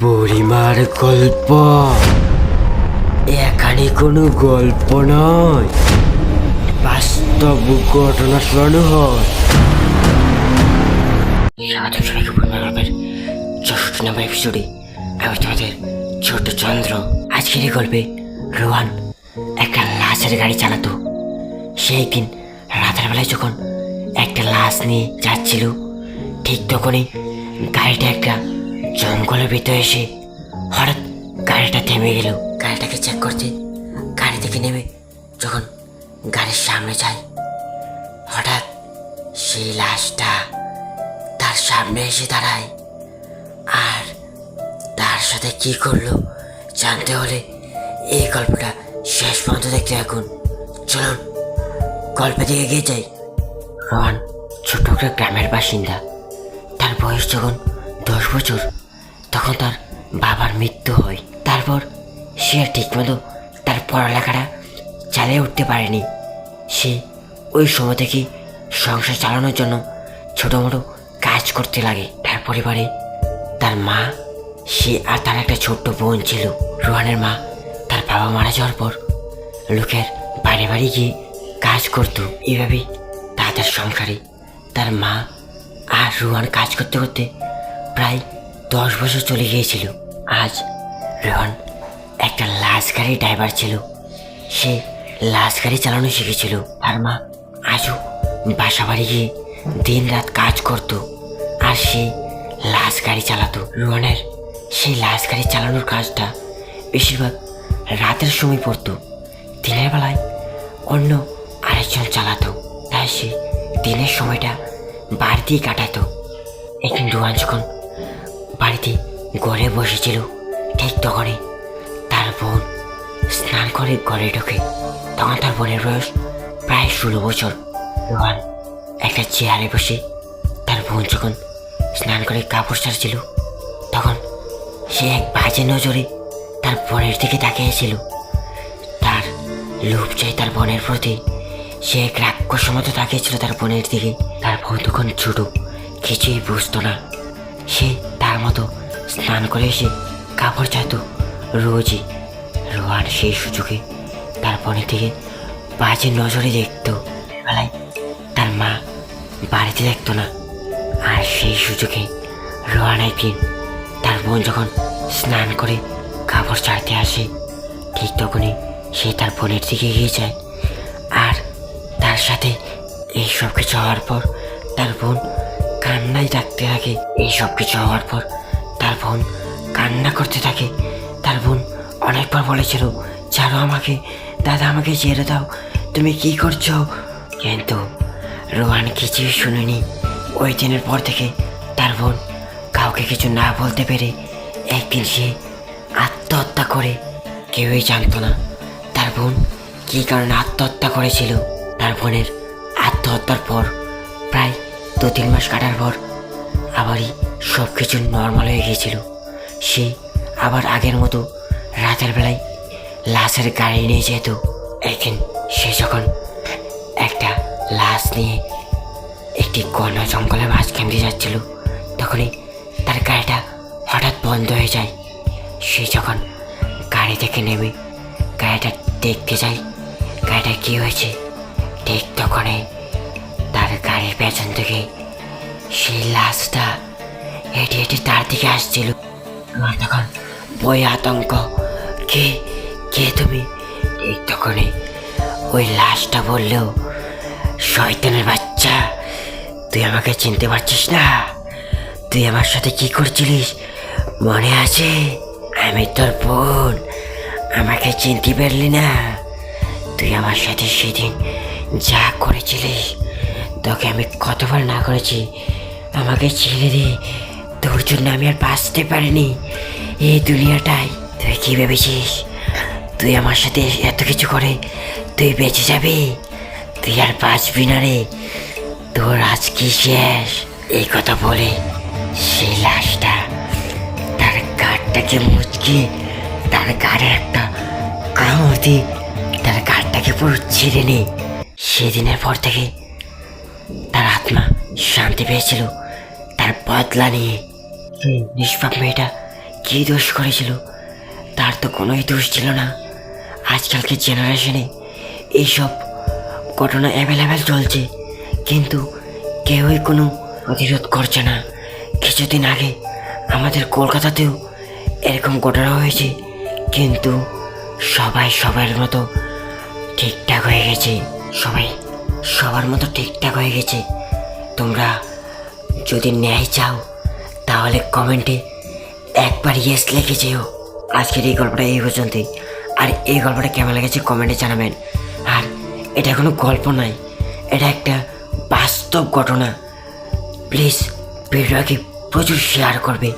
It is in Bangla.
বুড়িমার গল্প এখানে কোনো গল্প নয়, বাস্তব ঘটনা শোনানো হয়। স্বাগত সবাইকে বুড়িমার গল্পের 64 নম্বর এপিসোডে। আমি তোমাদের ছোট চন্দ্র। আজকের এই গল্পে রোহান একটা লাশের গাড়ি চালাতো। সে একদিন রাতের বেলায় যখন একটা লাশ নিয়ে যাচ্ছিল, ঠিক তখনই গাড়িটা একটা জঙ্গলের ভিতরে এসে হঠাৎ গাড়িটা থেমে গেল। গাড়িটাকে চেক করতে গাড়ি থেকে নেমে যখন গাড়ির সামনে যায়, হঠাৎ সেই লাশটা তার সামনে এসে দাঁড়ায়। আর তার সাথে কি করলো জানতে হলে এই গল্পটা শেষ পর্যন্ত দেখতে থাকুন। চলুন গল্পের দিকে এগিয়ে যাই। রোহান ছোট্ট একটা গ্রামের বাসিন্দা। তার বয়স যখন 10 বছর, তখন তার বাবার মৃত্যু হয়। তারপর সে ঠিকমতো তার পড়ালেখাটা চালিয়ে উঠতে পারেনি। সে ওই সময় থেকে সংসার চালানোর জন্য ছোটো মোটো কাজ করতে লাগে। তার পরিবারে তার মা, সে আর তার একটা ছোট্ট বোন ছিল। রোহানের মা তার বাবা মারা যাওয়ার পর লোকের বাড়ি বাড়ি গিয়ে কাজ করতো। এইভাবেই তাদের সংসারে তার মা আর রোহান কাজ করতে করতে প্রায় 10 বছর চলে গিয়েছিল। আজ রোহান একটা লাশ গাড়ির ড্রাইভার ছিল। সে লাশ গাড়ি চালানো শিখেছিল। তার মা আজও বাসা বাড়ি গিয়ে দিন রাত কাজ করত, আর সে লাশ গাড়ি চালাতো। রোহানের সেই লাশ গাড়ি চালানোর কাজটা বেশিরভাগ রাতের সময় পড়তো। দিনের বেলায় অন্য আরেকজন চালাতো, তাই সে দিনের সময়টা বাড়িতেই কাটাতো। একদিন রোহান যখন বাড়িতে ঘরে বসেছিল, ঠিক তখনই তার বোন স্নান করে ঘরে ঢোকে। তখন তার বোনের বয়স প্রায় 16 বছর। রোহান একটা চেয়ারে বসে তার বোন যখন স্নান করে কাপড় ছাড়ছিল, তখন সে এক বাজে নজরে তার বোনের দিকে তাকিয়েছিল। তার লোভ চাই তার বোনের প্রতি। সে এক রাক্ষসের মতো তাকিয়েছিল তার বোনের দিকে। তার বোন তখন ছোট, কিছুই বুঝতো না। সে তার মতো স্নান করে এসে কাপড় চাইতো রোজই। রোহান সেই সুযোগে তার বোনের দিকে বাজে নজরে দেখতো। বেলায় তার মা বাড়িতে দেখতো না, আর সেই সুযোগে রোহান একদিন তার বোন যখন স্নান করে কাপড় ছাড়তে আসে, ঠিক তখনই সে তার বোনের দিকে এগিয়ে যায়। আর তার সাথে এই সব কিছু হওয়ার পর তার বোন কান্নায় ডাকতে থাকে। এই সব কিছু হওয়ার পর তার বোন কান্না করতে থাকে। তার বোন অনেকবার বলেছিল, ছাড়ো আমাকে, দাদা আমাকে ছেড়ে দাও, তুমি কি করছো? কিন্তু রোহান কিছুই শুনেনি। ওই দিনের পর থেকে তার বোন কাউকে কিছু না বলতে পেরে একদিন সে আত্মহত্যা করে। কেউই জানতো না তার বোন কী কারণে আত্মহত্যা করেছিল। তার বোনের আত্মহত্যার পর প্রায় 2-3 মাস কাটার পর আবারই সব কিছু নর্মাল হয়ে গিয়েছিল। সে আবার আগের মতো রাতের বেলায় লাশের গাড়ি নিয়ে যেত। একদিন সে যখন একটা লাশ নিয়ে একটি ঘন জঙ্গলের মাঝখান দিয়ে যাচ্ছিল, তখনই তার গাড়িটা হঠাৎ বন্ধ হয়ে যায়। সে যখন গাড়ি থেকে নেমে গাড়িটা দেখতে যায় গাড়িটা কী হয়েছে, ঠিক তখনই তার গাড়ির পেছন থেকে সেই লাশটা হেঁটে হেঁটে তার দিকে আসছিল। আমার তখন বই আতঙ্ক, কে কে তুমি? ঠিক তখনই ওই লাশটা বলল, শয়তানের বাচ্চা, তুই আমাকে চিনতে পারছিস না? তুই আমার সাথে কি করছিলিস মনে আছে? আমি তোর বোন, আমাকে চিনতে পারলি না? তুই আমার সাথে সেদিন যা করেছিলিস, তোকে আমি কতবার না করেছি, আমাকে ছেড়ে দে, তোর জন্য আমি আর বাঁচতে পারিনি এই দুনিয়াটায়। তুই কি ভেবেছিস তুই আমার সাথে এত কিছু করে তুই বেঁচে যাবি? তুই আর বাঁচবি না রে, তোর আজ কি শেষ। এই কথা বলে সেই লাশটা তার গাড়টাকে মুচকে তার গাড়ে একটা কামড় দিয়ে তার গাড়টাকে পুরো ছিঁড়ে নে। সেদিনের পর থেকে তার আত্মা শান্তি পেয়েছিল তার বদলা নিয়ে। সেই নিষ্পাপ মেয়েটা কী দোষ করেছিল? তার তো কোনোই দোষ ছিল না। আজকালকে জেনারেশনে এইসব ঘটনা অ্যাভেলেবেল চলছে, কিন্তু কেউই কোনো প্রতিরোধ করছে না। কিছুদিন আগে আমাদের কলকাতাতেও এরকম ঘটনা হয়েছে, কিন্তু সবাই সবার মতো ঠিকঠাক হয়ে গেছে। সবাই সবার মতো ঠিকঠাক হয়ে গেছে। তোমরা যদি ন্যায় চাও তাহলে কমেন্টে একবার ইয়েস লিখে যেও। আজকের এই গল্পটা এই পর্যন্তই। আর এই গল্পটা কেমন লেগেছে কমেন্টে জানাবেন। আর এটা কোনো গল্প নয়, এটা একটা বাস্তব ঘটনা। প্লিজ ভিডিওকে প্রচুর শেয়ার করবে।